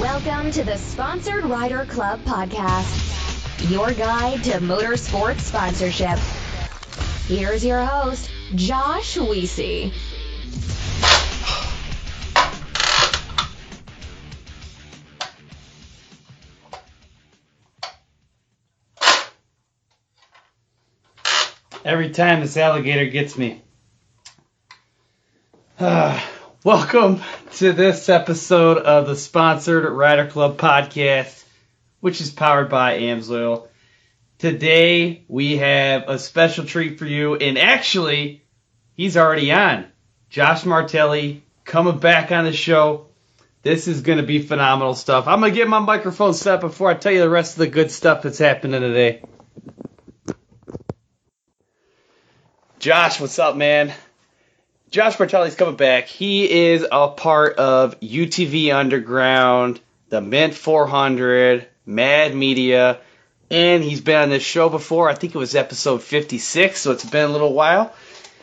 Welcome to the Sponsored Rider Club podcast, your guide to motorsports sponsorship. Here's your host, Josh Weesey. Every time this alligator gets me. Welcome to this episode of the Sponsored Rider Club podcast, which is powered by AMSOIL. Today we have a special treat for you, and actually, he's already on. Josh Martelli coming back on the show. This is going to be phenomenal stuff. I'm going to get my microphone set before I tell you the rest of the good stuff that's happening today. Josh, what's up, man? Josh Martelli's coming back. He is a part of UTV Underground, the Mint 400, Mad Media, and he's been on this show before. I think it was episode 56, so it's been a little while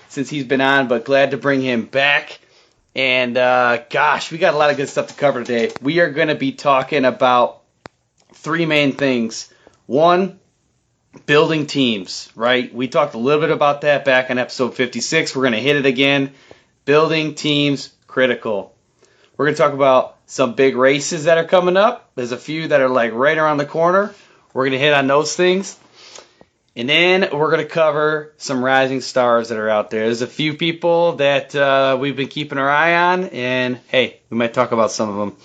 since he's been on, but glad to bring him back. And gosh, we got a lot of good stuff to cover today. We are going to be talking about three main things. One, building teams, right? We talked a little bit about that back in episode 56. We're going to hit it again. Building teams, critical. We're going to talk about some big races that are coming up. There's a few that are like right around the corner. We're going to hit on those things. And then we're going to cover some rising stars that are out there. There's a few people that we've been keeping our eye on, and hey, we might talk about some of them.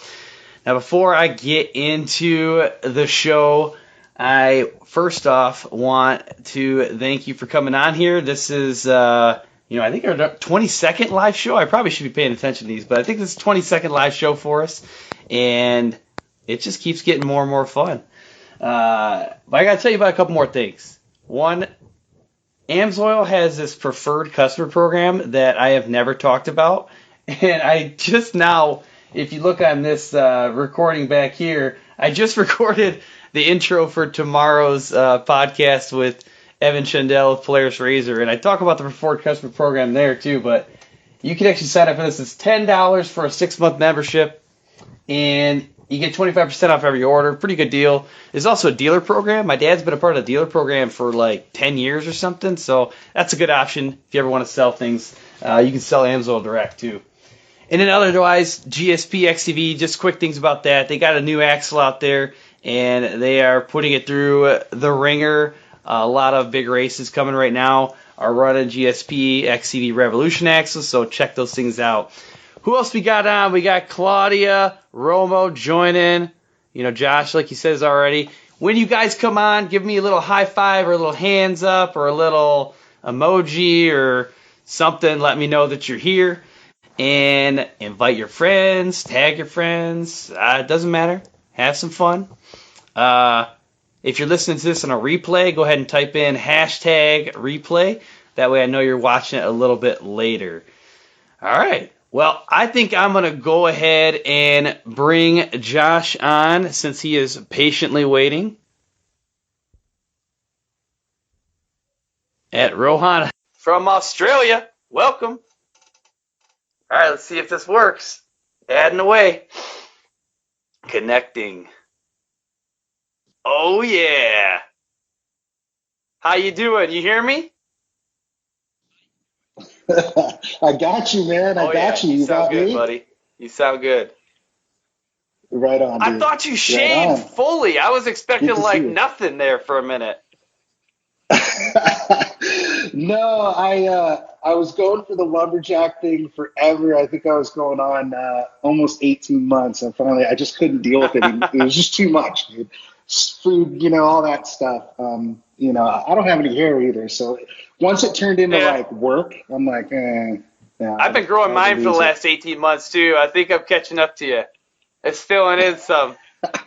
Now, before I get into the show, I first off want to thank you for coming on here. This is, I think our 22nd live show. I probably should be paying attention to these, but I think this is 22nd live show for us, and it just keeps getting more and more fun. But I got to tell you about a couple more things. One, AMSOIL has this preferred customer program that I have never talked about, and I just now, if you look on this recording back here, I just recorded the intro for tomorrow's podcast with Evan Shandell of Polaris Razor, and I talk about the preferred customer program there too, but you can actually sign up for this. It's $10 for a 6-month membership, and you get 25% off every order. Pretty good deal. There's also a dealer program. My dad's been a part of the dealer program for like 10 years or something, so that's a good option if you ever want to sell things. You can sell AMSOIL direct too. And then otherwise, GSP XTV, just quick things about that. They got a new axle out there, and they are putting it through the ringer. A lot of big races coming right now are running GSP XTV Revolution axles, so check those things out. Who else we got on? We got Claudia Romo joining. Josh, like he says already. When you guys come on, give me a little high five or a little hands up or a little emoji or something. Let me know that you're here. And invite your friends, tag your friends. It doesn't matter. Have some fun. If you're listening to this on a replay, go ahead and type in hashtag replay. That way I know you're watching it a little bit later. All right. Well, I think I'm going to go ahead and bring Josh on since he is patiently waiting. At Rohan from Australia. Welcome. All right, let's see if this works. Adding away. Connecting. Oh, yeah. How you doing? You hear me? I got you, man. I got you. You sound got good, me? buddy. You sound good. Right on, dude. I thought you shaved fully. I was expecting like nothing there for a minute. No, I was going for the lumberjack thing forever. I think I was going on almost 18 months, and finally I just couldn't deal with it. It was just too much, dude. Food, all that stuff. I don't have any hair either, so once it turned into like work, I'm like, I've been growing mine for the last 18 months too. I think I'm catching up to you. It's filling in some. But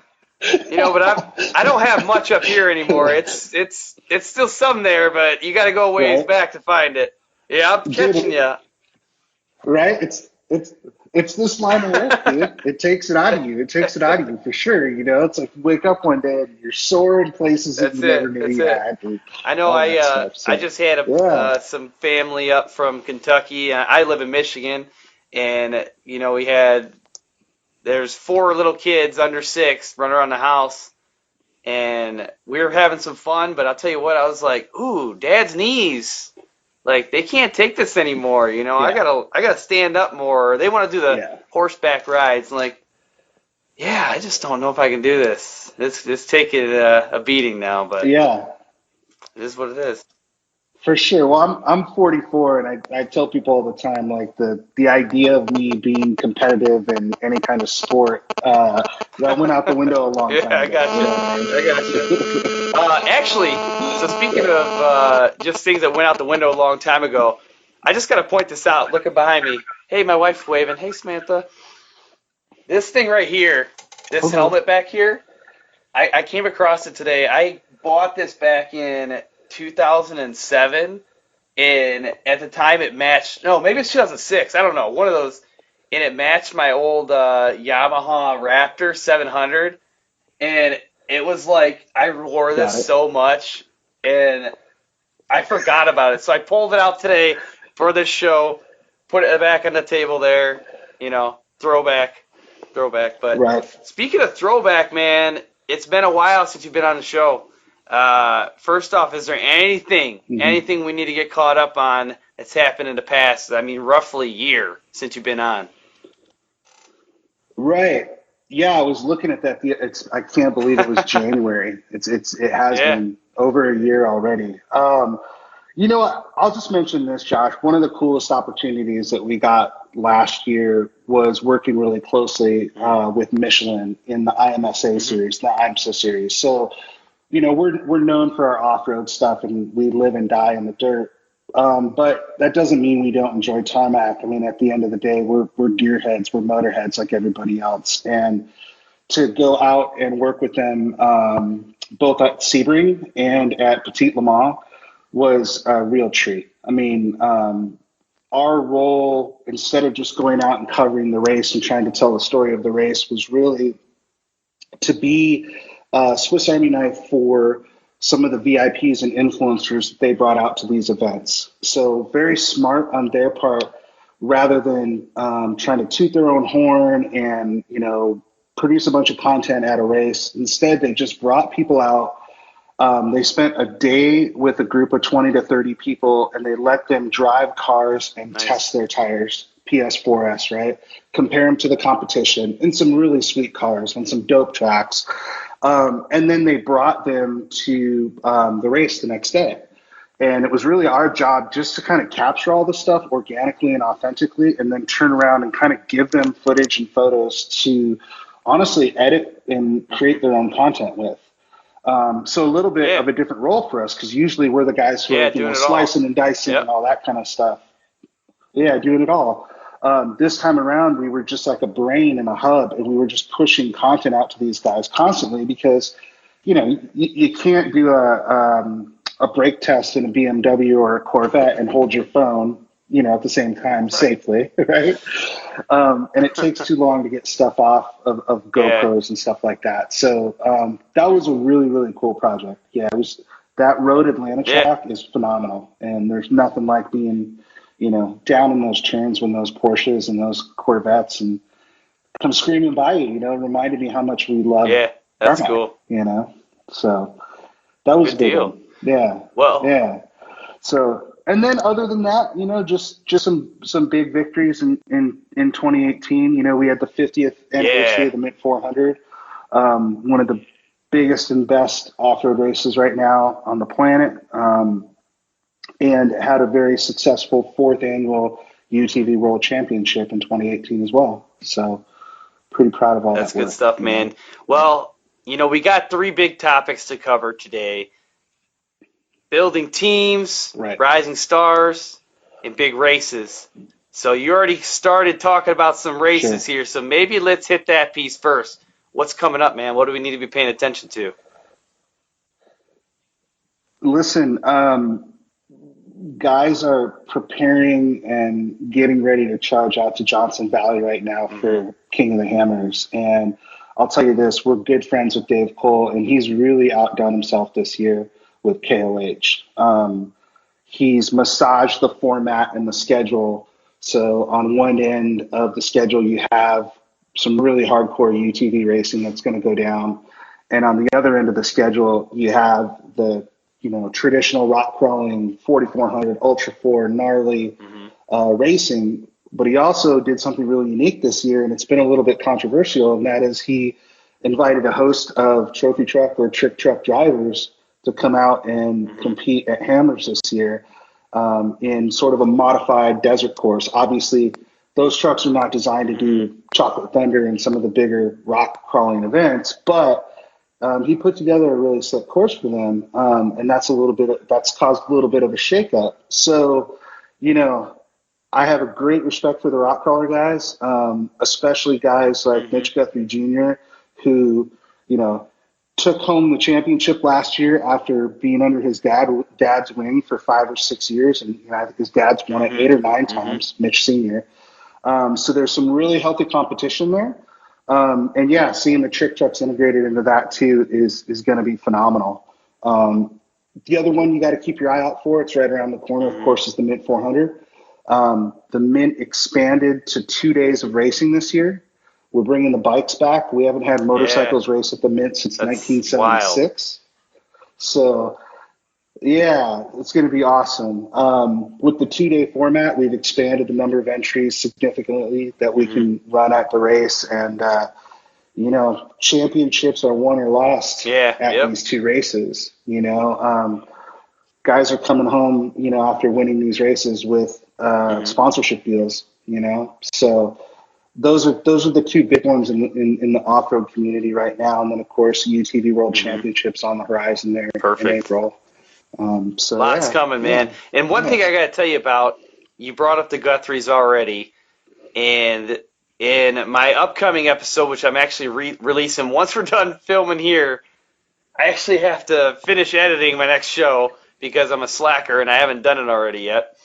I don't have much up here anymore. It's still some there, but you got to go ways back to find it. Yeah, I'm catching you. Right? It's this line of work, dude. It takes it out of you. It takes it out of you for sure. It's like you wake up one day and you're sore in places that you never knew you had. I know. I just had some family up from Kentucky. I live in Michigan, and we had there's 4 little kids under 6 running around the house, and we were having some fun. But I'll tell you what, I was like, ooh, Dad's knees. Like, they can't take this anymore, you know. Yeah. I gotta stand up more. They want to do the Yeah. horseback rides. Like, yeah, I just don't know if I can do this. It's taking a beating now, but Yeah. it is what it is. For sure. Well, I'm 44, and I tell people all the time, like the idea of me being competitive in any kind of sport, that went out the window a long Yeah, time I ago. got you. You know what I mean? I got you. Actually, so speaking of just things that went out the window a long time ago, I just got to point this out. Looking behind me. Hey, my wife's waving. Hey, Samantha. This thing right here, this Okay. helmet back here, I came across it today. I bought this back in 2007, and at the time it matched. No, maybe it's 2006. I don't know. One of those, and it matched my old Yamaha Raptor 700, and it was like I wore Got this it. so much, and I forgot about it. So I pulled it out today for this show, put it back on the table there. You know, throwback. But Right. speaking of throwback, man, it's been a while since you've been on the show. First off, is there anything we need to get caught up on that's happened in the past? I mean, roughly a year since you've been on. Right. Yeah, I was looking at that. I can't believe it was January. It has Yeah. been over a year already. You know what? I'll just mention this, Josh. One of the coolest opportunities that we got last year was working really closely with Michelin in the IMSA Mm-hmm. series, the IMSA series. So, we're known for our off-road stuff, and we live and die in the dirt. But that doesn't mean we don't enjoy tarmac. I mean, at the end of the day, we're deer heads, we're motorheads like everybody else, and to go out and work with them both at Sebring and at Petit Le Mans was a real treat. I mean, our role, instead of just going out and covering the race and trying to tell the story of the race, was really to be a Swiss Army knife for some of the VIPs and influencers that they brought out to these events. So very smart on their part, rather than trying to toot their own horn and produce a bunch of content at a race. Instead, they just brought people out. They spent a day with a group of 20 to 30 people, and they let them drive cars and Nice. test their tires, PS4S, right? Compare them to the competition in some really sweet cars on some dope tracks. And then they brought them to the race the next day. And it was really our job just to kind of capture all the stuff organically and authentically, and then turn around and kind of give them footage and photos to honestly edit and create their own content with. So a little bit Yeah. of a different role for us, because usually we're the guys who Yeah, are doing it all. slicing and dicing Yep. and all that kind of stuff. Yeah, doing it all. This time around, we were just like a brain and a hub, and we were just pushing content out to these guys constantly, because you can't do a brake test in a BMW or a Corvette and hold your phone at the same time safely, right? And it takes too long to get stuff off of Yeah. GoPros and stuff like that. So that was a really, really cool project. Yeah, it was. That Road Atlanta Yeah. track is phenomenal, and there's nothing like being, down in those turns when those Porsches and those Corvettes and come screaming by you. It reminded me how much we love Yeah, that's tarmac. cool. So that was Good a big deal. one. Yeah, Well, yeah. So, and then other than that, just some big victories in 2018. We had the 50th anniversary yeah. of the Mint 400, one of the biggest and best off-road races right now on the planet, and had a very successful 4th annual UTV World Championship in 2018 as well. So, pretty proud of all That's that good work. stuff, man. Well, we got 3 big topics to cover today. Building teams, Right. rising stars, and big races. So you already started talking about some races Sure. here, so maybe let's hit that piece first. What's coming up, man? What do we need to be paying attention to? Listen, guys are preparing and getting ready to charge out to Johnson Valley right now for King of the Hammers. And I'll tell you this, we're good friends with Dave Cole, and he's really outdone himself this year with KOH. He's massaged the format and the schedule. So on one end of the schedule, you have some really hardcore UTV racing that's going to go down. And on the other end of the schedule, you have the traditional rock crawling 4400 Ultra 4 gnarly racing. But he also did something really unique this year, and it's been a little bit controversial, and that is he invited a host of trophy truck or trick truck drivers to come out and compete at Hammers this year in sort of a modified desert course. Obviously, those trucks are not designed to do Chocolate Thunder and some of the bigger rock crawling events, but he put together a really slick course for them, and that's caused a little bit of a shakeup. So, I have a great respect for the rock crawler guys, especially guys like Mitch Guthrie Jr., who, took home the championship last year after being under his dad's wing for 5 or 6 years, and I think his dad's won it 8 or 9 times, Mitch Sr. So there's some really healthy competition there. And yeah, seeing the trick trucks integrated into that too is going to be phenomenal. The other one you got to keep your eye out for, it's right around the corner, of course, is the Mint 400. The Mint expanded to 2 days of racing this year. We're bringing the bikes back. We haven't had motorcycles race at the Mint since 1976. Wild. So yeah, it's going to be awesome. With the 2-day format, we've expanded the number of entries significantly that we can run at the race. And, championships are won or lost at these 2 races. Guys are coming home, after winning these races with sponsorship deals, So those are the 2 big ones in the off-road community right now. And then, of course, UTV World Championships on the horizon there in April. Lots coming, man. And one thing I got to tell you about, you brought up the Guthries already, and in my upcoming episode, which I'm actually releasing once we're done filming here, I actually have to finish editing my next show because I'm a slacker and I haven't done it already yet.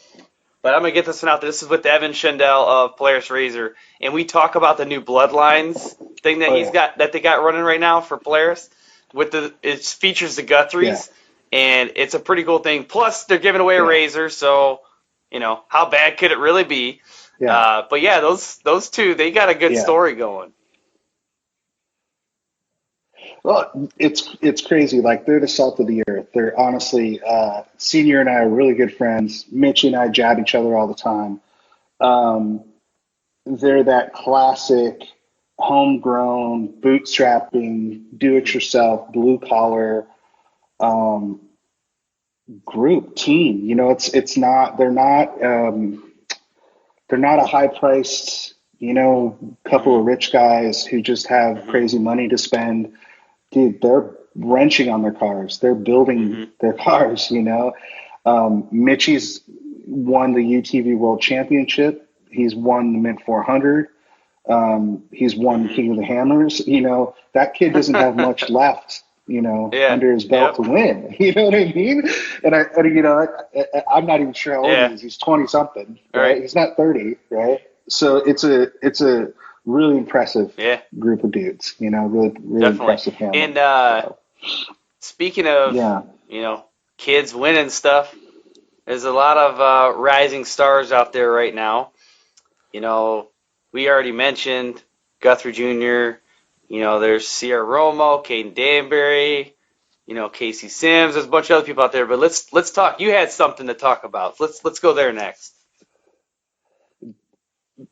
But I'm going to get this one out there. This is with Evan Schendel of Polaris Razor, and we talk about the new Bloodlines thing that that they got running right now for Polaris. It features the Guthries. And it's a pretty cool thing. Plus, they're giving away a Razor, so, how bad could it really be? Yeah. But, yeah, those 2, they got a good story going. Well, it's crazy. Like, they're the salt of the earth. They're honestly, Senior and I are really good friends. Mitch and I jab each other all the time. They're that classic homegrown, bootstrapping, do-it-yourself, blue-collar group team. They're not a high priced, couple of rich guys who just have crazy money to spend. Dude, they're wrenching on their cars. They're building their cars, Mitchie's won the UTV World Championship. He's won the Mint 400. He's won King of the Hammers. That kid doesn't have much left under his belt to win. You know what I mean? And I'm not even sure how old he is. He's 20 something, right? He's not 30, right? So it's a really impressive group of dudes, really impressive family. And speaking of, kids winning stuff, there's a lot of rising stars out there right now. We already mentioned Guthrie Jr., there's Sierra Romo, Caden Danbury, Casey Sims. There's a bunch of other people out there, but let's talk. You had something to talk about. Let's go there next.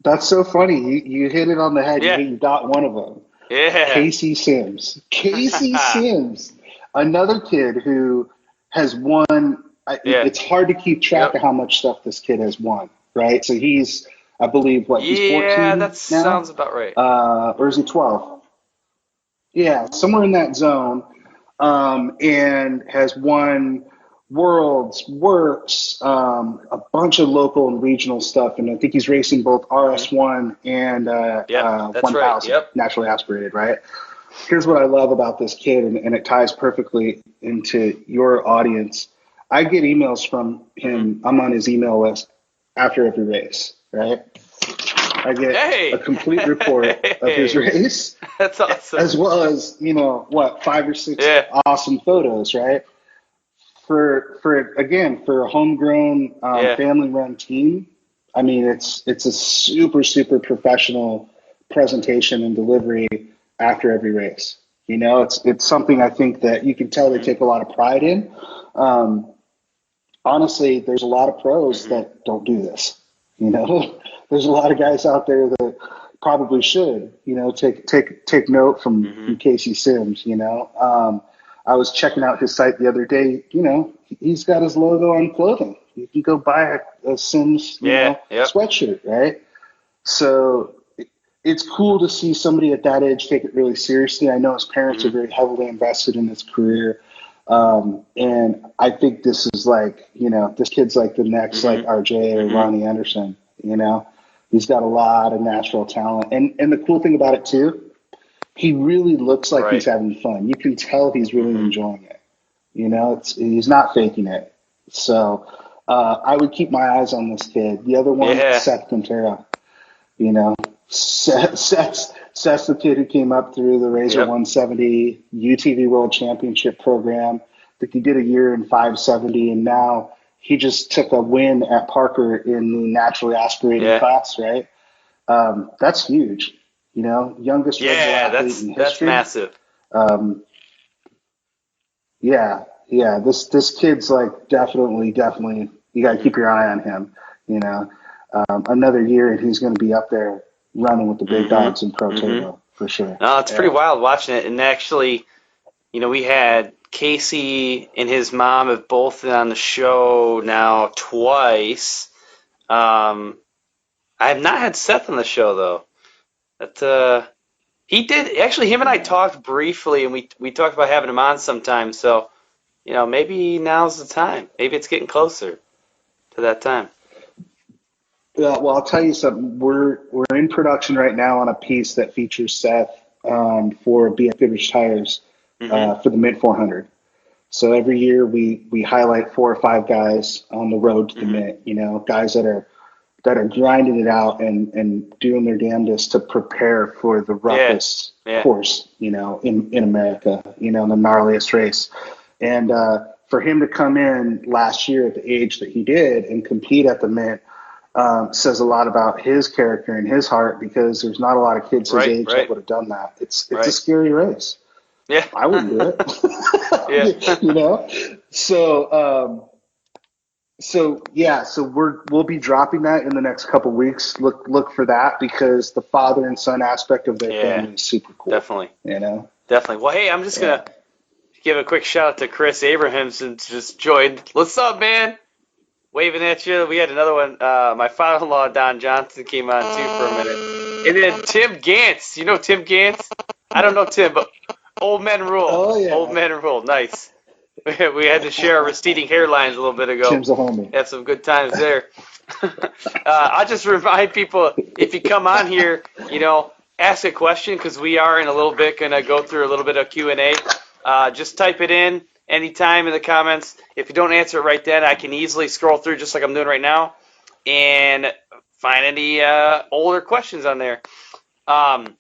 That's so funny. You hit it on the head. Yeah. You got one of them. Yeah. Casey Sims. Casey Sims, another kid who has won. It's hard to keep track of how much stuff this kid has won, right? So he's, I believe, he's 14 Yeah, that now? sounds about right. Or is he 12? Yeah, somewhere in that zone, and has won Worlds, Works, a bunch of local and regional stuff, and I think he's racing both RS1 and 1000, right. naturally aspirated, right? Here's what I love about this kid, and it ties perfectly into your audience. I get emails from him. I'm on his email list after every race, right? I get a complete report of his race. That's awesome. As well as, 5 or 6 awesome photos, right? For a homegrown family-run team, I mean, it's a super, super professional presentation and delivery after every race. You know, it's something I think that you can tell they take a lot of pride in. Honestly, there's a lot of pros that don't do this. You know, there's a lot of guys out there that probably should, you know, take note from Casey Sims. You know, I was checking out his site the other day. You know, he's got his logo on clothing. You can go buy a Sims, sweatshirt, right? So it's cool to see somebody at that age take it really seriously. I know his parents are very heavily invested in his career. And I think this is like, you know, this kid's like the next like RJ or Ronnie Anderson, you know. He's got a lot of natural talent. And the cool thing about it too, he really looks like he's having fun. You can tell he's really enjoying it. You know, he's not faking it. So I would keep my eyes on this kid. The other one, Seth Quintero. You know, Seth's the kid who came up through the Razor 170 UTV World Championship program. I think he did a year in 570, and now he just took a win at Parker in the naturally aspirated class, right? That's huge. You know, youngest athlete in history. That's massive. This kid's like definitely. You got to keep your eye on him. You know, another year and he's going to be up there running with the big dogs in Pro Turbo for sure. No, it's pretty wild watching it. And actually, you know, we had Casey and his mom have both been on the show now twice. I have not had Seth on the show though. But he did actually. Him and I talked briefly, and we talked about having him on sometime. So, you know, maybe now's the time. Maybe it's getting closer to that time. Yeah, well, I'll tell you something. We're in production right now on a piece that features Seth for BF Goodrich Tires for the Mint 400. So every year we highlight 4 or 5 guys on the road to the Mint. You know, guys that are grinding it out and doing their damnedest to prepare for the roughest course. You know, in America. You know, the gnarliest race. And for him to come in last year at the age that he did and compete at the Mint. Says a lot about his character and his heart, because there's not a lot of kids his age that would have done that. It's a scary race. Yeah, I wouldn't do it. You know. So we'll be dropping that in the next couple weeks. Look for that, because the father and son aspect of their family is super cool. Definitely. You know. Definitely. Well, hey, I'm just gonna give a quick shout out to Chris Abrahamson, just joined. What's up, man? Waving at you. We had another one. My father-in-law, Don Johnson, came on too for a minute. And then Tim Gantz. You know Tim Gantz? I don't know Tim, but Old Men Rule. Oh, yeah. Old Men Rule. Nice. We had to share our receding hairlines a little bit ago. Tim's a homie. Had some good times there. I'll just remind people, if you come on here, you know, ask a question, because we are in a little bit going to go through a little bit of Q&A. Just type it in anytime in the comments. If you don't answer it right then, I can easily scroll through just like I'm doing right now and find any older questions on there. But,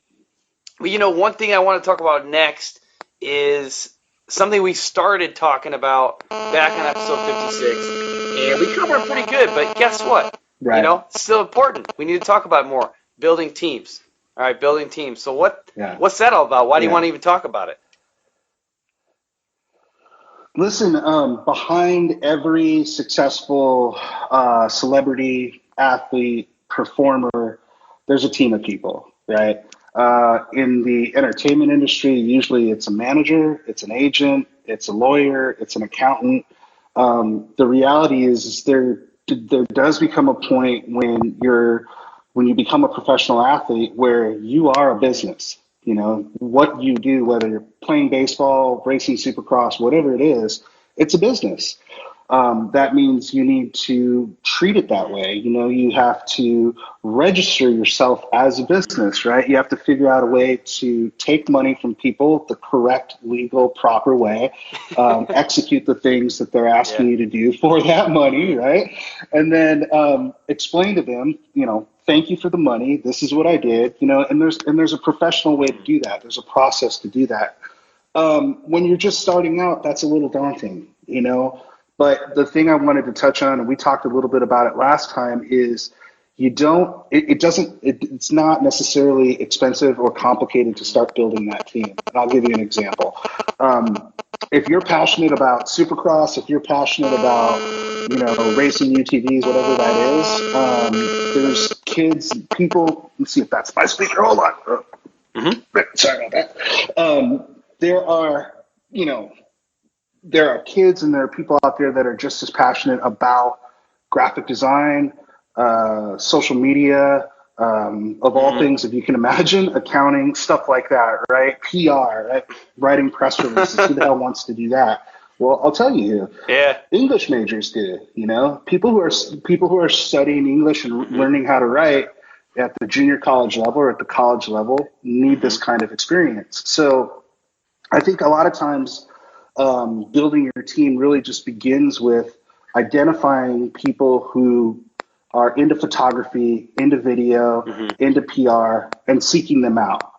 you know, one thing I want to talk about next is something we started talking about back on episode 56, and we covered it pretty good, but guess what? Right. You know, it's still important. We need to talk about it more. Building teams. All right, building teams. So what's that all about? Why do you want to even talk about it? Listen, behind every successful celebrity, athlete, performer, there's a team of people, right? In the entertainment industry, usually it's a manager, it's an agent, it's a lawyer, it's an accountant. The reality is there does become a point when you become a professional athlete where you are a business. You know, what you do, whether you're playing baseball, racing supercross, whatever it is, it's a business. That means you need to treat it that way. You know, you have to register yourself as a business, right? You have to figure out a way to take money from people the correct, legal, proper way, execute the things that they're asking you to do for that money, right? And then explain to them, you know, thank you for the money. This is what I did, you know, and there's a professional way to do that. There's a process to do that. When you're just starting out, that's a little daunting, you know. But the thing I wanted to touch on, and we talked a little bit about it last time, is it's not necessarily expensive or complicated to start building that team. And I'll give you an example. If you're passionate about Supercross, if you're passionate about, racing UTVs, whatever that is, there's kids, people, let's see if that's my speaker. Hold on. Sorry about that. There are kids and there are people out there that are just as passionate about graphic design, social media, of all things, if you can imagine, accounting, stuff like that, right? PR, right? Writing press releases. Who the hell wants to do that? Well, I'll tell you who. Yeah. English majors do. People who are studying English and learning how to write at the junior college level or at the college level need this kind of experience. So I think a lot of times building your team really just begins with identifying people who are into photography, into video, into PR, and seeking them out,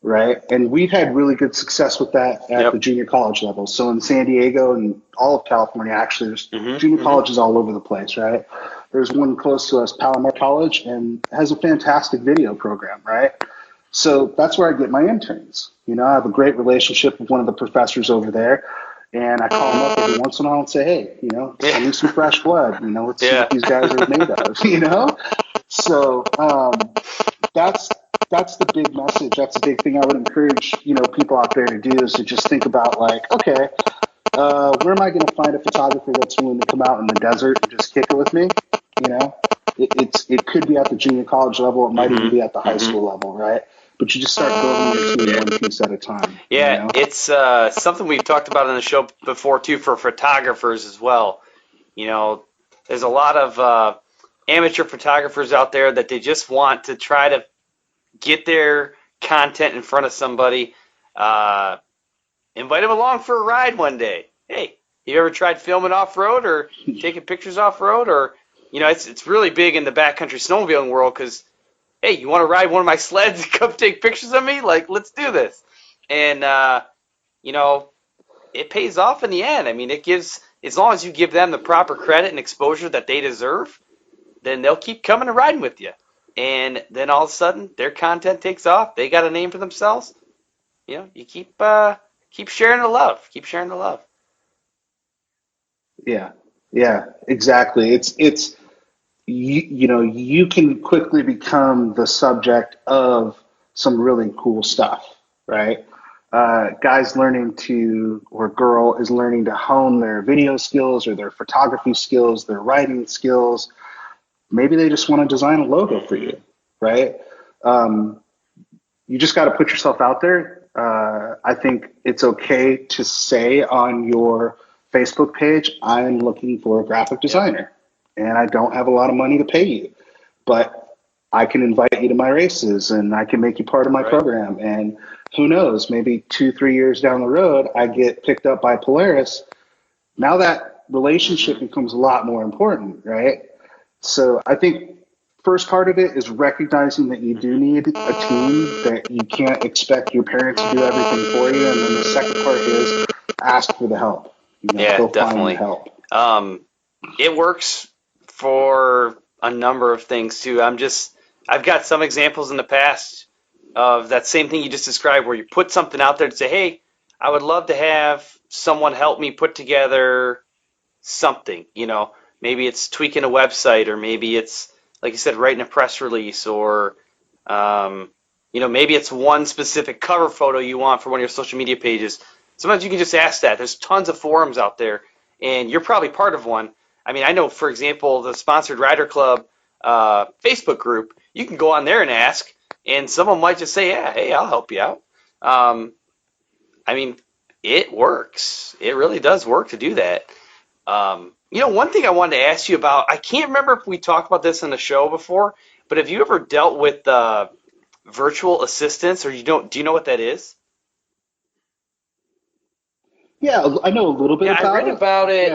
right? And we've had really good success with that at the junior college level. So in San Diego and all of California, actually, there's junior colleges all over the place, right? There's one close to us, Palomar College, and has a fantastic video program, right? So that's where I get my interns. I have a great relationship with one of the professors over there. And I call them up every once in a while and say, hey, I need some fresh blood. Let's see what these guys are made of, So that's the big message. That's the big thing I would encourage, people out there to do is to just think about like, okay, where am I going to find a photographer that's willing to come out in the desert and just kick it with me? It could be at the junior college level. It might even be at the high school level, right? But you just start building your team one piece at a time. Yeah, it's something we've talked about on the show before, too, for photographers as well. There's a lot of amateur photographers out there that they just want to try to get their content in front of somebody, invite them along for a ride one day. Hey, you ever tried filming off-road or taking pictures off-road? Or, it's really big in the backcountry snowmobiling world because, hey, you want to ride one of my sleds and come take pictures of me? Like, let's do this. And, it pays off in the end. I mean, it gives, as long as you give them the proper credit and exposure that they deserve, then they'll keep coming and riding with you. And then all of a sudden, their content takes off. They got a name for themselves. You keep sharing the love. Keep sharing the love. Yeah, exactly. It's you can quickly become the subject of some really cool stuff, right? Guys or girl is learning to hone their video skills or their photography skills, their writing skills. Maybe they just want to design a logo for you, right? You just got to put yourself out there. I think it's okay to say on your Facebook page, I'm looking for a graphic designer and I don't have a lot of money to pay you, but I can invite you to my races and I can make you part of my program. And who knows, maybe 2-3 years down the road, I get picked up by Polaris. Now that relationship becomes a lot more important, right? So I think first part of it is recognizing that you do need a team, that you can't expect your parents to do everything for you. And then the second part is ask for the help. Go definitely. Find the help. It works for a number of things too. I've got some examples in the past of that same thing you just described where you put something out there to say, hey, I would love to have someone help me put together something, maybe it's tweaking a website, or maybe it's, like you said, writing a press release, or, maybe it's one specific cover photo you want for one of your social media pages. Sometimes you can just ask that. There's tons of forums out there, and you're probably part of one. I mean, I know, for example, the Sponsored Rider Club Facebook group, you can go on there and ask, and someone might just say, yeah, hey, I'll help you out. I mean, it works. It really does work to do that. One thing I wanted to ask you about, I can't remember if we talked about this in the show before, but have you ever dealt with virtual assistants, or do you know what that is? Yeah, I know a little bit about it. I read about it.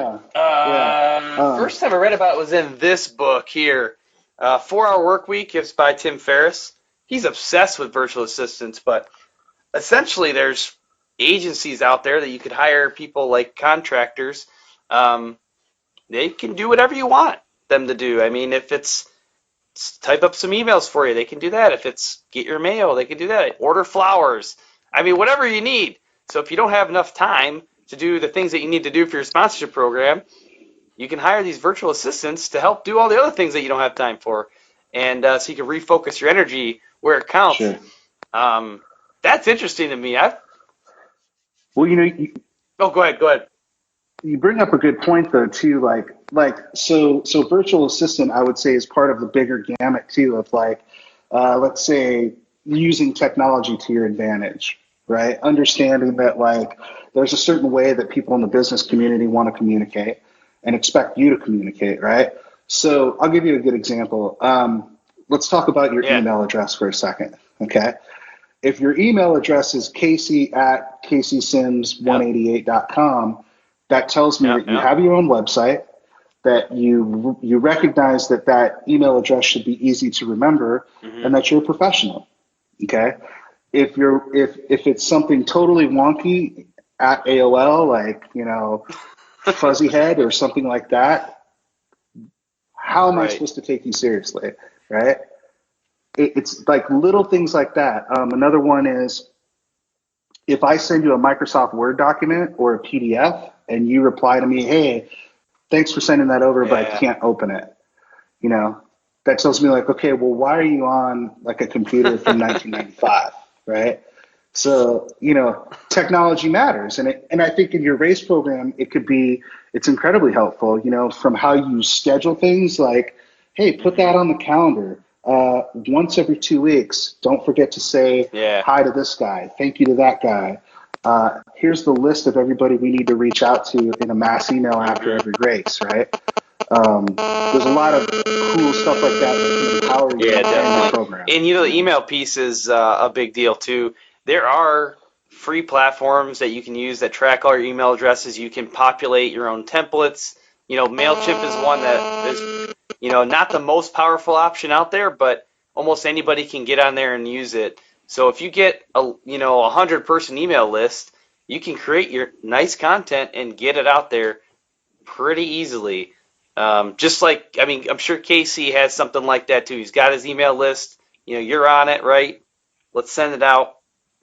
First time I read about it was in this book here, 4-Hour Work Week. It's by Tim Ferriss. He's obsessed with virtual assistants, but essentially there's agencies out there that you could hire, people like contractors. They can do whatever you want them to do. I mean, if it's, type up some emails for you. They can do that. If it's get your mail, they can do that. Order flowers. I mean, whatever you need. So if you don't have enough time to do the things that you need to do for your sponsorship program, you can hire these virtual assistants to help do all the other things that you don't have time for. And so you can refocus your energy where it counts. Sure. That's interesting to me. Well, Oh, go ahead. you bring up a good point though too. So virtual assistant, I would say, is part of the bigger gamut too of let's say using technology to your advantage, right? Understanding that there's a certain way that people in the business community want to communicate and expect you to communicate, right? So I'll give you a good example. Let's talk about your email address for a second, okay? If your email address is casey@caseysims188.com, that tells me that you have your own website, that you recognize that email address should be easy to remember, and that you're a professional. Okay. If it's something totally wonky at AOL, fuzzy head or something like that, how am I supposed to take you seriously? Right. It's like little things like that. Another one is if I send you a Microsoft Word document or a PDF and you reply to me, hey, thanks for sending that over, but I can't open it. That tells me okay, well, why are you on a computer from 1995, right? So, technology matters. And I think in your race program, it's incredibly helpful, from how you schedule things hey, put that on the calendar. Once every 2 weeks, don't forget to say hi to this guy. Thank you to that guy. Here's the list of everybody we need to reach out to in a mass email after every race, right? There's a lot of cool stuff like that can empower you in the program. And the email piece is a big deal too. There are free platforms that you can use that track all your email addresses. You can populate your own templates. MailChimp is one that is, not the most powerful option out there, but almost anybody can get on there and use it. So if you get a 100-person email list, you can create your nice content and get it out there pretty easily. I'm sure Casey has something like that too. He's got his email list. You're on it, right? Let's send it out.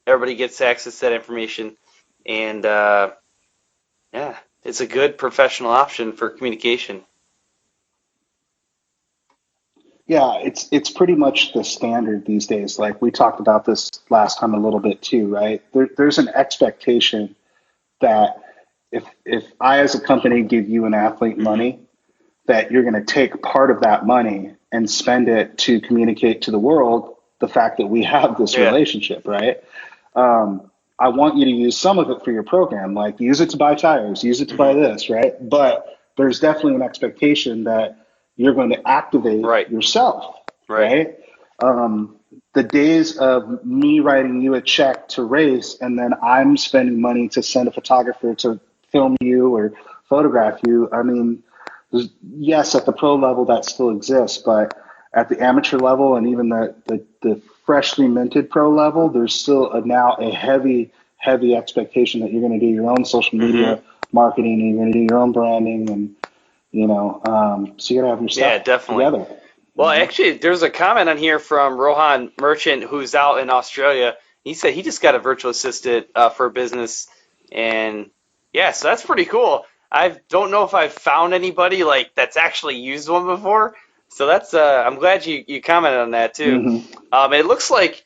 Everybody gets access to that information. And, it's a good professional option for communication. Yeah, it's pretty much the standard these days. We talked about this last time a little bit too, right? There's an expectation that if I as a company give you an athlete money, that you're going to take part of that money and spend it to communicate to the world the fact that we have this relationship, right? I want you to use some of it for your program, use it to buy tires, use it to buy this, right? But there's definitely an expectation that you're going to activate yourself, right? The days of me writing you a check to race and then I'm spending money to send a photographer to film you or photograph you, I mean, yes, at the pro level that still exists, but at the amateur level and even the freshly minted pro level, there's still now a heavy expectation that you're going to do your own social media marketing and you're going to do your own branding and so you got to have your stuff together. Well, actually, there's a comment on here from Rohan Merchant who's out in Australia. He said he just got a virtual assistant for a business, and so that's pretty cool. I don't know if I've found anybody that's actually used one before. So that's I'm glad you commented on that too. It looks like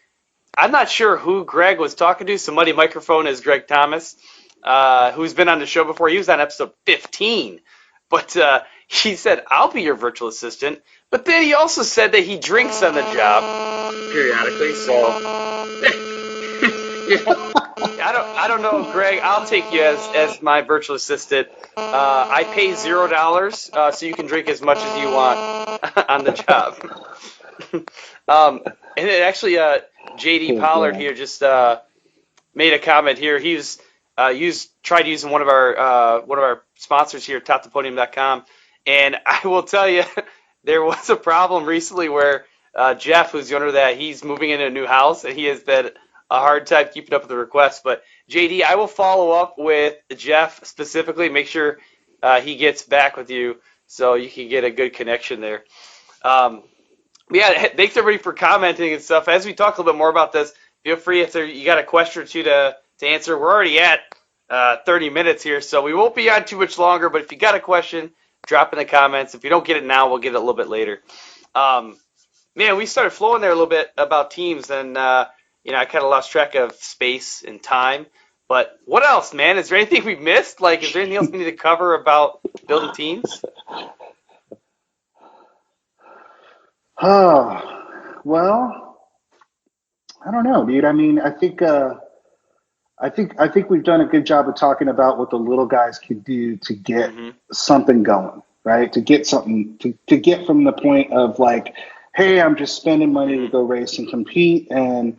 I'm not sure who Greg was talking to. Somebody microphone is Greg Thomas, who's been on the show before. He was on episode 15, but he said I'll be your virtual assistant. But then he also said that he drinks on the job periodically. So. I don't know, Greg. I'll take you as my virtual assistant. I pay $0, so you can drink as much as you want on the job. And then actually, JD Pollard here just made a comment here. He's tried using one of our sponsors here, TopThePodium.com, and I will tell you, there was a problem recently where Jeff, who's the owner of that, he's moving into a new house, and he has been a hard time keeping up with the requests. But JD, I will follow up with Jeff specifically, make sure he gets back with you so you can get a good connection there. But Yeah, thanks everybody for commenting and stuff. As we talk a little bit more about this, feel free if you got a question or two to answer. We're already at 30 minutes here, so we won't be on too much longer. But if you got a question, drop in the comments. If you don't get it now, we'll get it a little bit later. Man, we started flowing there a little bit about teams, and I kind of lost track of space and time. But what else, man? Is there anything we missed? Like, is there anything else we need to cover about building teams? Oh, well, I don't know, dude. I mean, I think we've done a good job of talking about what the little guys can do to get Mm-hmm. something going, right? To get something to get from the point of like, hey, I'm just spending money to go race and compete, and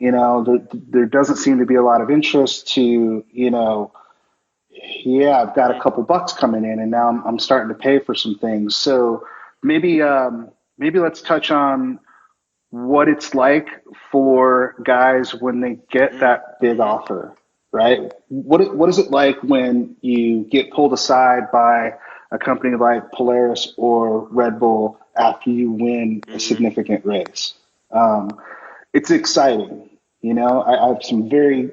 there doesn't seem to be a lot of interest to, yeah, I've got a couple bucks coming in, and now I'm starting to pay for some things. So maybe let's touch on what it's like for guys when they get that big offer, right? What is it like when you get pulled aside by a company like Polaris or Red Bull after you win a significant race? It's exciting. I have some very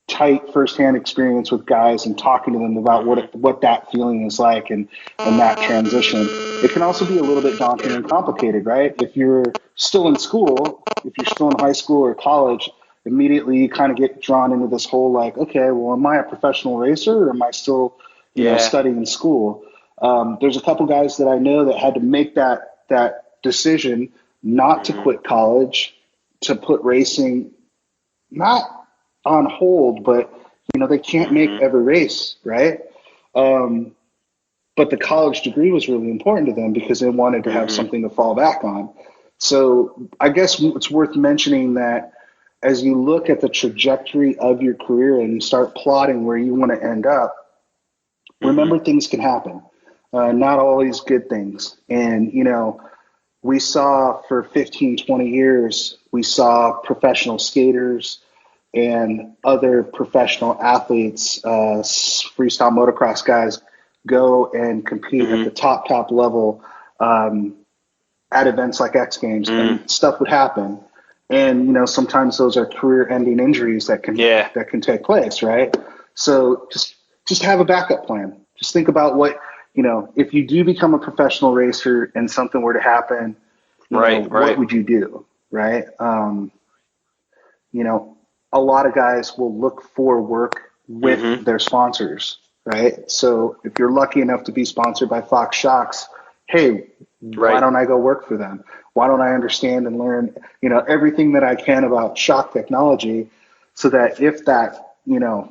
tight firsthand experience with guys and talking to them about what that feeling is like and that transition. It can also be a little bit daunting and complicated, right? If you're still in school, if you're still in high school or college, immediately you kind of get drawn into this whole like, okay, well, am I a professional racer or am I still, studying in school? There's a couple guys that I know that had to make that decision not to quit college, to put racing not on hold, but they can't make every race, right? But the college degree was really important to them because they wanted to have something to fall back on. So I guess it's worth mentioning that as you look at the trajectory of your career and you start plotting where you want to end up, remember things can happen, not always good things. And, we saw for 15, 20 years, we saw professional skaters and other professional athletes, freestyle motocross guys, go and compete at the top level at events like X Games, and stuff would happen. And sometimes those are career-ending injuries that can take place, right? So just have a backup plan. Just think about what if you do become a professional racer and something were to happen, what would you do, right? A lot of guys will look for work with their sponsors, right? So if you're lucky enough to be sponsored by Fox Shocks, hey, why don't I go work for them? Why don't I understand and learn, everything that I can about shock technology so that if that,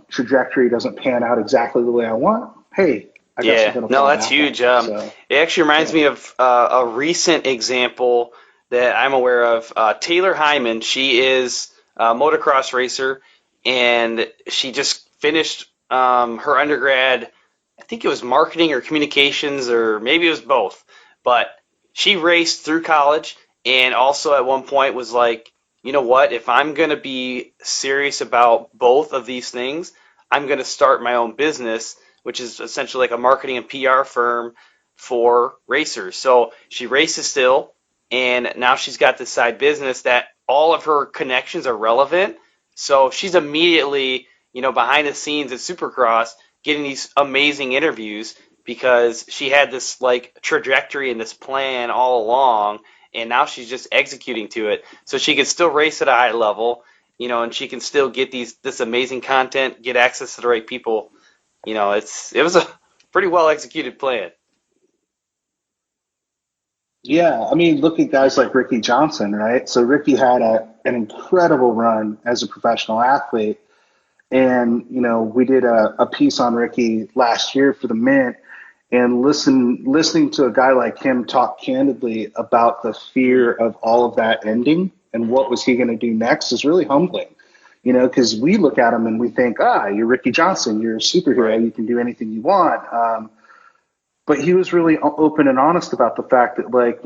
trajectory doesn't pan out exactly the way I want, hey, I got something to fall that's back huge. on. So, it actually reminds me of a recent example that I'm aware of. Taylor Hyman, she is a motocross racer, and she just finished her undergrad. I think it was marketing or communications, or maybe it was both. But she raced through college, and also at one point was like, you know what? If I'm going to be serious about both of these things, I'm going to start my own business, which is essentially like a marketing and PR firm for racers. So she races still, and now she's got this side business that all of her connections are relevant. So she's immediately, behind the scenes at Supercross getting these amazing interviews because she had this like trajectory and this plan all along, and now she's just executing to it. So she can still race at a high level, and she can still get this amazing content, get access to the right people. It was a pretty well executed plan. yeah, I mean, look at guys like Ricky Johnson, right? So Ricky had an incredible run as a professional athlete. And, we did a piece on Ricky last year for the Mint, and listening to a guy like him talk candidly about the fear of all of that ending and what was he going to do next is really humbling, because we look at him and we think, you're Ricky Johnson, you're a superhero, you can do anything you want. But he was really open and honest about the fact that, like,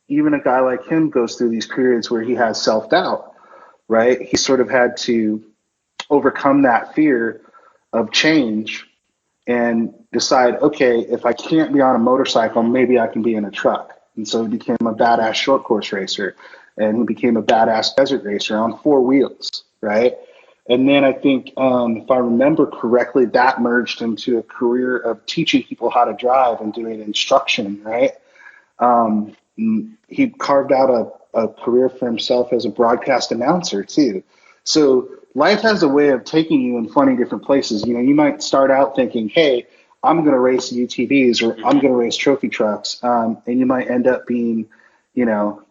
even a guy like him goes through these periods where he has self-doubt, right? He sort of had to overcome that fear of change and decide, okay, if I can't be on a motorcycle, maybe I can be in a truck, And so he became a badass short course racer, and he became a badass desert racer on 4 wheels, right? And then I think, if I remember correctly, that merged into a career of teaching people how to drive and doing instruction, right? He carved out a career for himself as a broadcast announcer too. So life has a way of taking you in funny different places. You know, you might start out thinking, hey, I'm going to race UTVs or I'm going to race trophy trucks. And you might end up being, you know,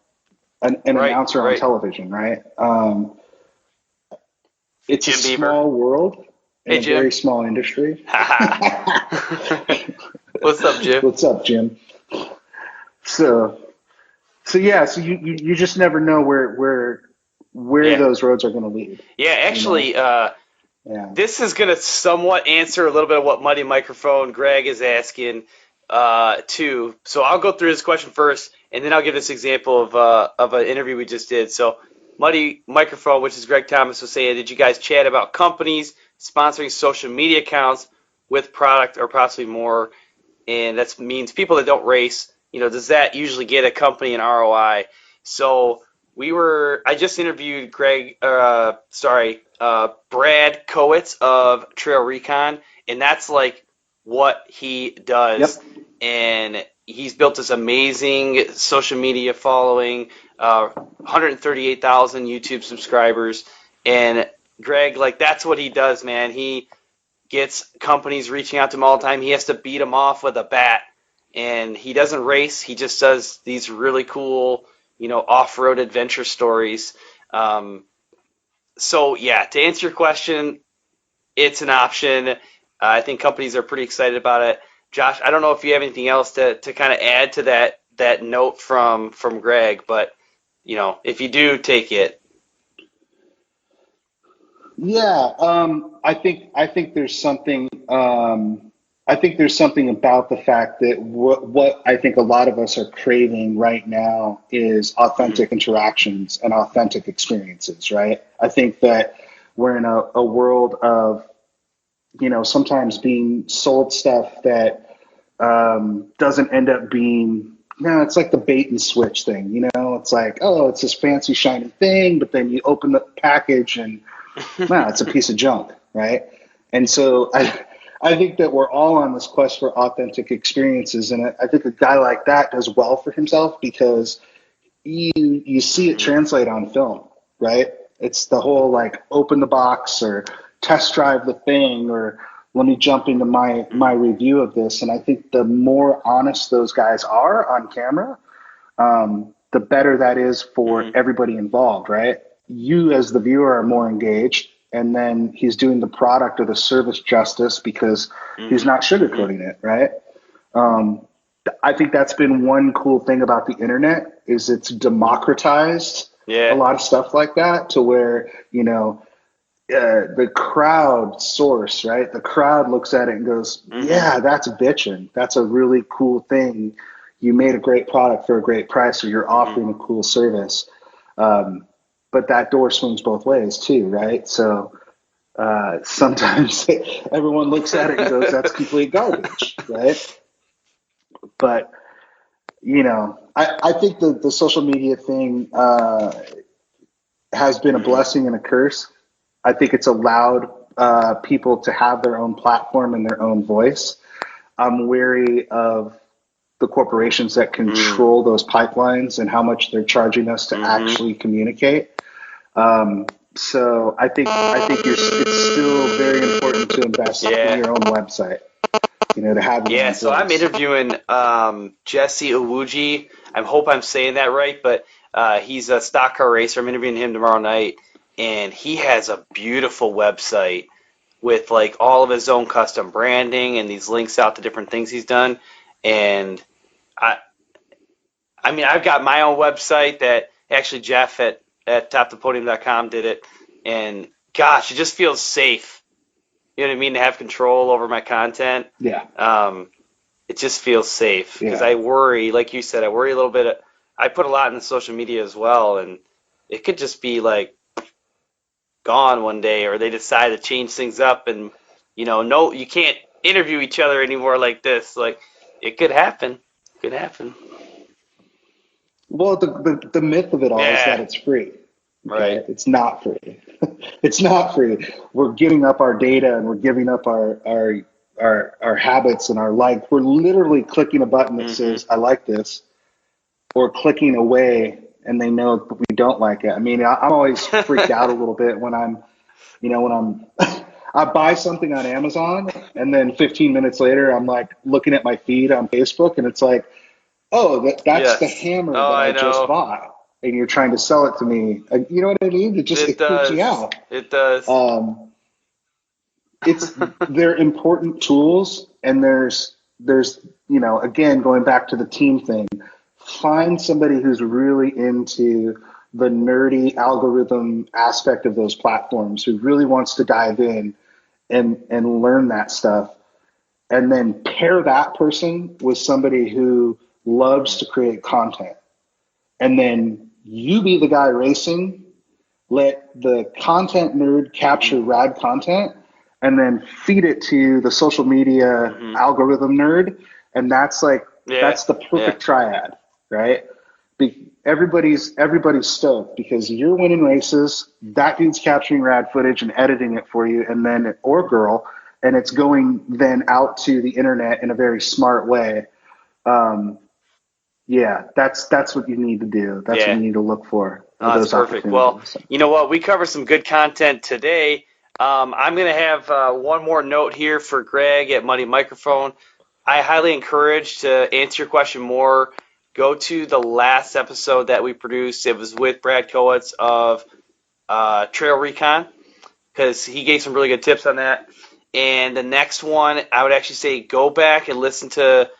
an announcer on television, right? It's Jim a Bieber. small world in a very small industry. What's up, Jim? What's up, Jim? So you just never know where those roads are going to lead. Yeah, actually, you know? This is going to somewhat answer a little bit of what Muddy Microphone Greg is asking too. So I'll go through this question first, and then I'll give this example of an interview we just did. So Muddy Microphone, which is Greg Thomas, was saying, did you guys chat about companies sponsoring social media accounts with product or possibly more? And that means people that don't race. You know, does that usually get a company an ROI? So I just interviewed Brad Kowitz of Trail Recon, and that's like what he does. Yep. And he's built this amazing social media following, 138,000 YouTube subscribers. And Greg, like, that's what he does, man. He gets companies reaching out to him all the time. He has to beat them off with a bat. And he doesn't race. He just does these really cool, you know, off-road adventure stories. So, yeah, to answer your question, it's an option. I think companies are pretty excited about it. Josh, I don't know if you have anything else to kind of add to that note from Greg, but, you know, if you do, take it. Yeah, I think there's something. I think there's something about the fact that what I think a lot of us are craving right now is authentic interactions and authentic experiences, right? I think that we're in a world of, you know, sometimes being sold stuff that doesn't end up being, you know, it's like the bait and switch thing, you know? It's like, oh, it's this fancy shiny thing, but then you open the package and, wow, it's a piece of junk, right? And so I think that we're all on this quest for authentic experiences, and I think a guy like that does well for himself because you see it translate on film, right? It's the whole like open the box or test drive the thing or let me jump into my review of this. And I think the more honest those guys are on camera, the better that is for everybody involved, right? You as the viewer are more engaged, and then he's doing the product or the service justice because he's not sugarcoating it, right? I think that's been one cool thing about the internet is it's democratized a lot of stuff like that to where, you know, the crowd source, right? The crowd looks at it and goes, yeah, that's bitchin'. That's a really cool thing. You made a great product for a great price, or you're offering a cool service. But that door swings both ways too, right? So sometimes everyone looks at it and goes, that's complete garbage, right? But, you know, I think the social media thing has been a blessing and a curse. I think it's allowed people to have their own platform and their own voice. I'm wary of the corporations that control those pipelines and how much they're charging us to actually communicate. So I think it's still very important to invest in your own website. You know, to have your own so voice. I'm interviewing Jesse Owuji. I hope I'm saying that right, but he's a stock car racer. I'm interviewing him tomorrow night, and he has a beautiful website with like all of his own custom branding and these links out to different things he's done. And I mean, I've got my own website that actually Jeff at topthepodium.com did it, and gosh, it just feels safe. You know what I mean? To have control over my content. Yeah. It just feels safe because I worry, like you said, I worry a little bit. I put a lot in the social media as well, and it could just be like gone one day, or they decide to change things up, and no, you can't interview each other anymore like this. Like, it could happen. Could happen. Well, the myth of it all is that it's free. Okay? Right. It's not free. It's not free. We're giving up our data and we're giving up our habits and our like. We're literally clicking a button that says, I like this, or clicking away and they know that we don't like it. I mean, I'm always freaked out a little bit when I buy something on Amazon and then 15 minutes later I'm like looking at my feed on Facebook and it's like, oh, that's the Yes. hammer Oh, that I I just know. bought, and you're trying to sell it to me. You know what I mean? It It freaks me does. out. It does. It's they're important tools, and there's again going back to the team thing. Find somebody who's really into the nerdy algorithm aspect of those platforms, who really wants to dive in and learn that stuff, and then pair that person with somebody who loves to create content. And then you be the guy racing, let the content nerd capture rad content, and then feed it to the social media algorithm nerd. And Yeah. that's the Yeah. perfect triad, right? Everybody's stoked because you're winning races. That dude's capturing rad footage and editing it for you, and then or girl, and it's going then out to the internet in a very smart way. Um, yeah, that's what you need to do. That's what Yeah. you need to look for Oh, that's those perfect. Well, opportunities. you know what? We covered some good content today. I'm going to have one more note here for Greg at Muddy Microphone. I highly encourage to answer your question more. Go to the last episode that we produced. It was with Brad Kowitz of Trail Recon because he gave some really good tips on that. And the next one, I would actually say go back and listen to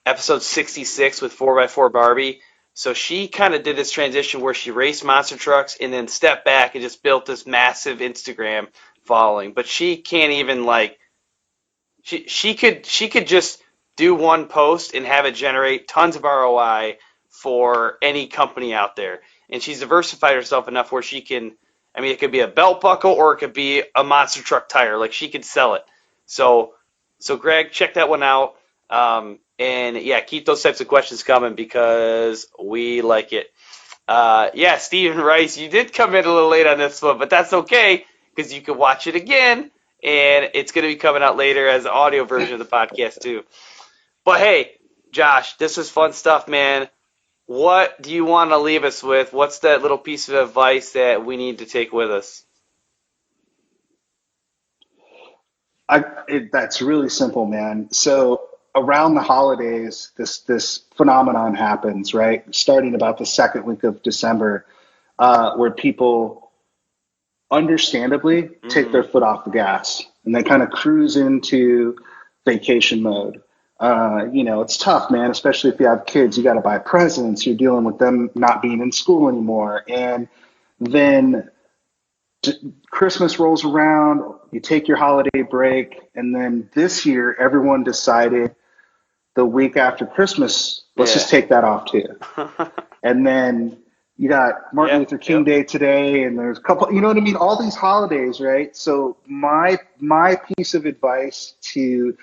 episode 66 with 4x4 Barbie. So she kind of did this transition where she raced monster trucks and then stepped back and just built this massive Instagram following. But she can't even like she could just do one post and have it generate tons of ROI for any company out there. And she's diversified herself enough where she can, I mean, it could be a belt buckle or it could be a monster truck tire. Like she could sell it. So Greg, check that one out. And yeah, keep those types of questions coming because we like it. Yeah, Stephen Rice, you did come in a little late on this one, but that's okay because you can watch it again, and it's going to be coming out later as an audio version of the podcast too. But hey, Josh, this is fun stuff, man. What do you want to leave us with? What's that little piece of advice that we need to take with us? That's really simple, man. So around the holidays, this phenomenon happens, right? Starting about the second week of December, where people understandably take their foot off the gas and they kind of cruise into vacation mode. It's tough, man, especially if you have kids. You got to buy presents. You're dealing with them not being in school anymore, and then Christmas rolls around, you take your holiday break, and then this year everyone decided the week after Christmas, let's Yeah. just take that off too. And then you got Martin Yeah. Luther King Yep. Day today, and there's a couple, you know what I mean? All these holidays, right? So my piece of advice to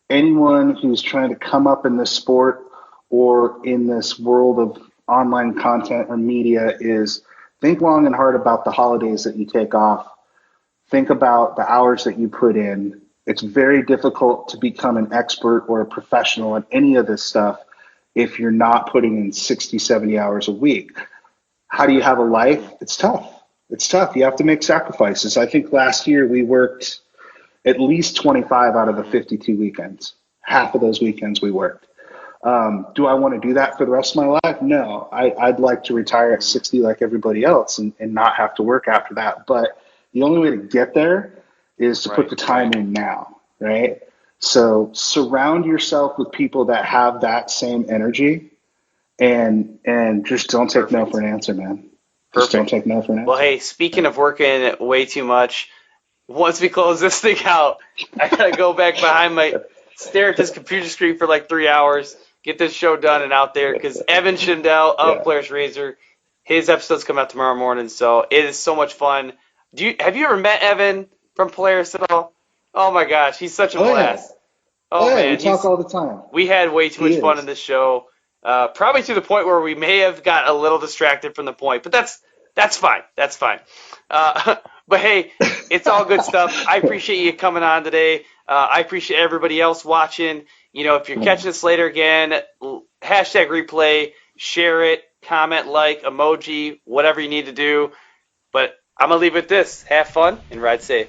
anyone who's trying to come up in this sport or in this world of online content or media is think long and hard about the holidays that you take off. Think about the hours that you put in. It's very difficult to become an expert or a professional at any of this stuff if you're not putting in 60, 70 hours a week. How do you have a life? It's tough. It's tough. You have to make sacrifices. I think last year we worked at least 25 out of the 52 weekends. Half of those weekends we worked. Do I want to do that for the rest of my life? No. I'd like to retire at 60 like everybody else and not have to work after that. But the only way to get there is to put the time in now, right? So surround yourself with people that have that same energy and just don't take no for an answer, man. Just don't Perfect. take no for an answer. Well, hey, speaking of working way too much, once we close this thing out, I gotta go back behind my stare at this computer screen for like 3 hours, get this show done and out there because Evan Schindel of Players Razor, his episodes come out tomorrow morning, so it is so much fun. Have you ever met Evan from Players at all? Oh my gosh, he's such a blast. Oh, yeah, we man, talk all the time. we had way too much He fun is. in this show. Probably to the point where we may have got a little distracted from the point, but that's fine. That's fine. But hey, it's all good stuff. I appreciate you coming on today. I appreciate everybody else watching. If you're catching this later again, hashtag replay, share it, comment, like, emoji, whatever you need to do. But I'm going to leave it with this. Have fun and ride safe.